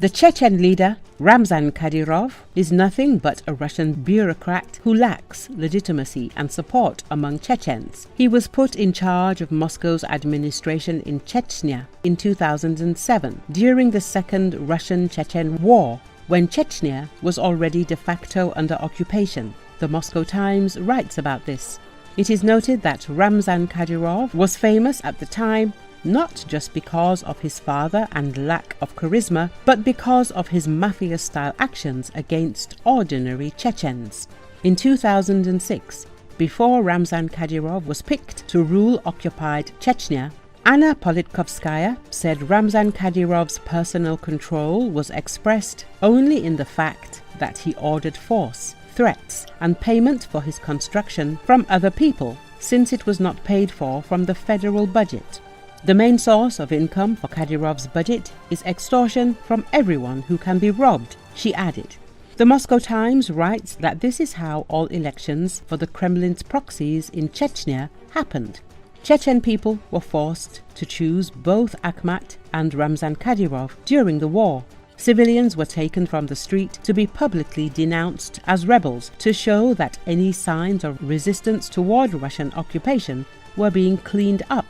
The Chechen leader, Ramzan Kadyrov, is nothing but a Russian bureaucrat who lacks legitimacy and support among Chechens. He was put in charge of Moscow's administration in Chechnya in 2007 during the Second Russian-Chechen War, when Chechnya was already de facto under occupation. The Moscow Times writes about this. It is noted that Ramzan Kadyrov was famous at the time not just because of his father and lack of charisma, but because of his mafia-style actions against ordinary Chechens. In 2006, before Ramzan Kadyrov was picked to rule occupied Chechnya, Anna Politkovskaya said Ramzan Kadyrov's personal control was expressed only in the fact that he ordered force, threats, and payment for his construction from other people, since it was not paid for from the federal budget. The main source of income for Kadyrov's budget is extortion from everyone who can be robbed, she added. The Moscow Times writes that this is how all elections for the Kremlin's proxies in Chechnya happened. Chechen people were forced to choose both Akhmat and Ramzan Kadyrov during the war. Civilians were taken from the street to be publicly denounced as rebels to show that any signs of resistance toward Russian occupation were being cleaned up.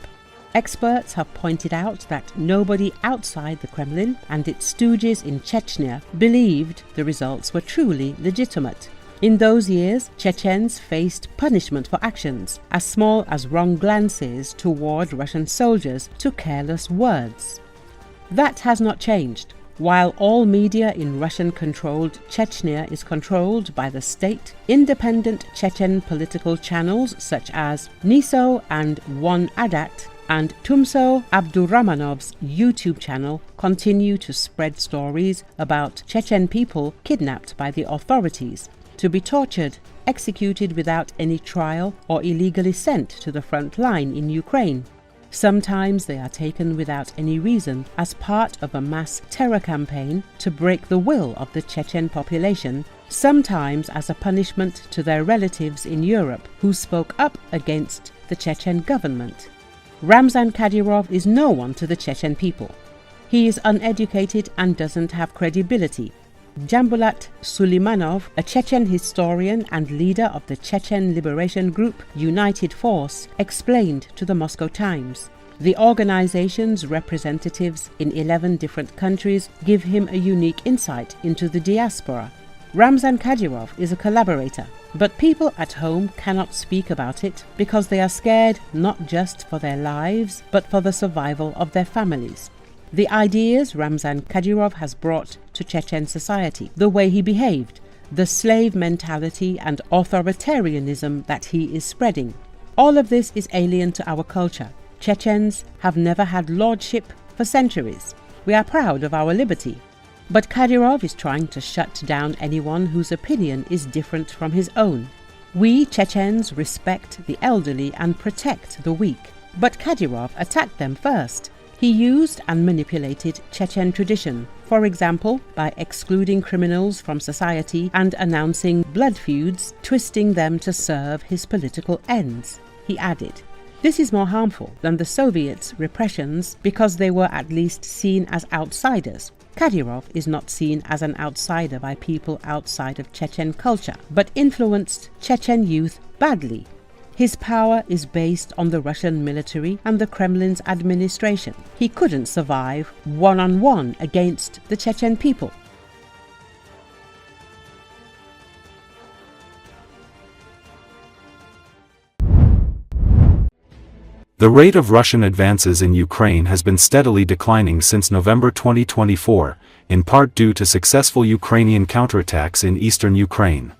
Experts have pointed out that nobody outside the Kremlin and its stooges in Chechnya believed the results were truly legitimate. In those years, Chechens faced punishment for actions as small as wrong glances toward Russian soldiers to careless words. That has not changed. While all media in Russian-controlled Chechnya is controlled by the state, independent Chechen political channels such as Niso and One Adat and Tumso Abdurrahmanov's YouTube channel continue to spread stories about Chechen people kidnapped by the authorities, to be tortured, executed without any trial, or illegally sent to the front line in Ukraine. Sometimes they are taken without any reason as part of a mass terror campaign to break the will of the Chechen population, sometimes as a punishment to their relatives in Europe who spoke up against the Chechen government. Ramzan Kadyrov is no one to the Chechen people. He is uneducated and doesn't have credibility. Jambulat Sulimanov, a Chechen historian and leader of the Chechen liberation group United Force, explained to the Moscow Times. The organization's representatives in 11 different countries give him a unique insight into the diaspora. Ramzan Kadyrov is a collaborator, but people at home cannot speak about it because they are scared not just for their lives, but for the survival of their families. The ideas Ramzan Kadyrov has brought to Chechen society, the way he behaved, the slave mentality and authoritarianism that he is spreading, all of this is alien to our culture. Chechens have never had lordship for centuries. We are proud of our liberty. But Kadyrov is trying to shut down anyone whose opinion is different from his own. We Chechens respect the elderly and protect the weak. But Kadyrov attacked them first. He used and manipulated Chechen tradition, for example, by excluding criminals from society and announcing blood feuds, twisting them to serve his political ends. He added, "This is more harmful than the Soviets' repressions because they were at least seen as outsiders. Kadyrov is not seen as an outsider by people outside of Chechen culture, but influenced Chechen youth badly. His power is based on the Russian military and the Kremlin's administration. He couldn't survive one-on-one against the Chechen people." The rate of Russian advances in Ukraine has been steadily declining since November 2024, in part due to successful Ukrainian counterattacks in eastern Ukraine.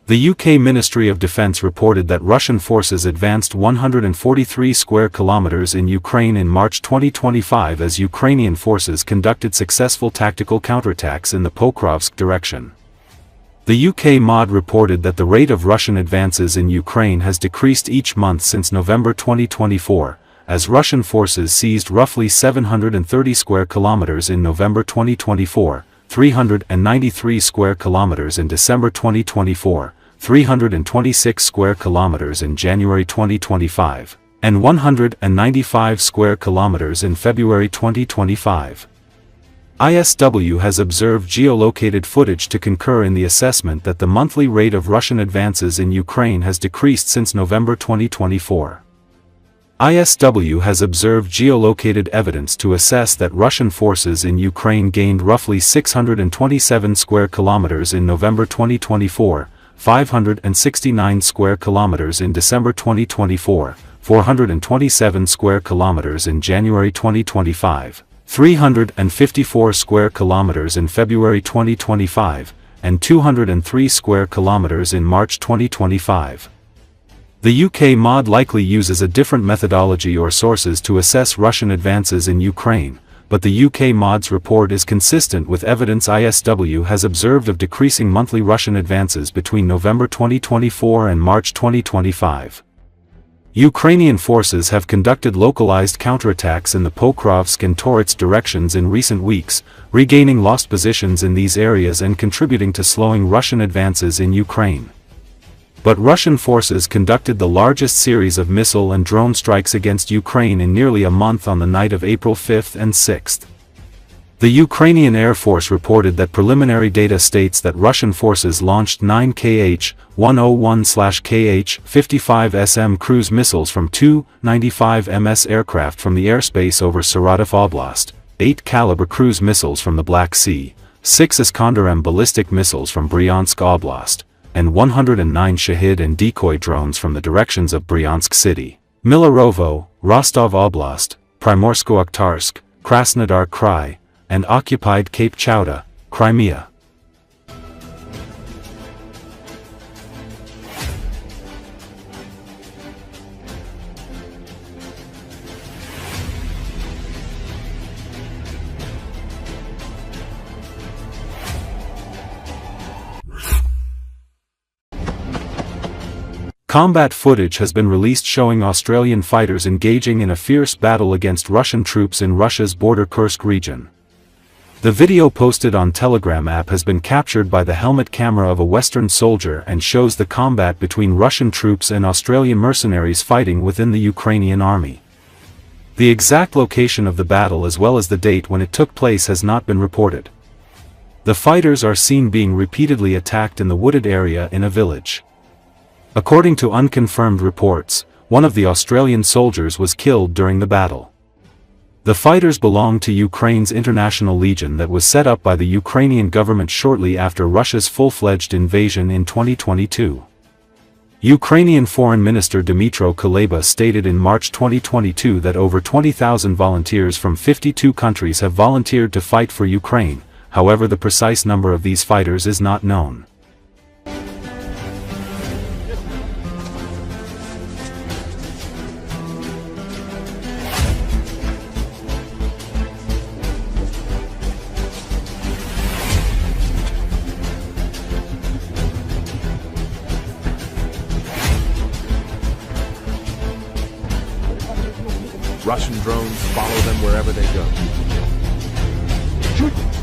The UK Ministry of Defense reported that Russian forces advanced 143 square kilometers in Ukraine in March 2025 as Ukrainian forces conducted successful tactical counterattacks in the Pokrovsk direction. The UK MOD reported that the rate of Russian advances in Ukraine has decreased each month since November 2024, as Russian forces seized roughly 730 square kilometers in November 2024, 393 square kilometers in December 2024, 326 square kilometers in January 2025, and 195 square kilometers in February 2025. ISW has observed geolocated footage to concur in the assessment that the monthly rate of Russian advances in Ukraine has decreased since November 2024. ISW has observed geolocated evidence to assess that Russian forces in Ukraine gained roughly 627 square kilometers in November 2024, 569 square kilometers in December 2024, 427 square kilometers in January 2025, 354 square kilometers in February 2025, and 203 square kilometers in March 2025. The UK MOD likely uses a different methodology or sources to assess Russian advances in Ukraine, but the UK MOD's report is consistent with evidence ISW has observed of decreasing monthly Russian advances between November 2024 and March 2025. Ukrainian forces have conducted localized counterattacks in the Pokrovsk and Torets directions in recent weeks, regaining lost positions in these areas and contributing to slowing Russian advances in Ukraine. But Russian forces conducted the largest series of missile and drone strikes against Ukraine in nearly a month on the night of April 5 and 6. The Ukrainian Air Force reported that preliminary data states that Russian forces launched 9 Kh-101/Kh-55 cruise missiles from two 95 ms aircraft from the airspace over Saratov Oblast, 8 caliber cruise missiles from the Black Sea, 6 Iskander-M ballistic missiles from Bryansk Oblast, and 109 Shahid and decoy drones from the directions of Bryansk City, Milarovo, Rostov Oblast, Primorsko-Akhtarsk, Krasnodar Krai, and occupied Cape Chauda, Crimea. Combat footage has been released showing Australian fighters engaging in a fierce battle against Russian troops in Russia's border Kursk region. The video posted on Telegram app has been captured by the helmet camera of a Western soldier and shows the combat between Russian troops and Australian mercenaries fighting within the Ukrainian army. The exact location of the battle as well as the date when it took place has not been reported. The fighters are seen being repeatedly attacked in the wooded area in a village. According to unconfirmed reports, one of the Australian soldiers was killed during the battle. The fighters belong to Ukraine's International Legion that was set up by the Ukrainian government shortly after Russia's full-fledged invasion in 2022. Ukrainian Foreign Minister Dmytro Kuleba stated in March 2022 that over 20,000 volunteers from 52 countries have volunteered to fight for Ukraine, however the precise number of these fighters is not known. Russian drones follow them wherever they go. Shoot!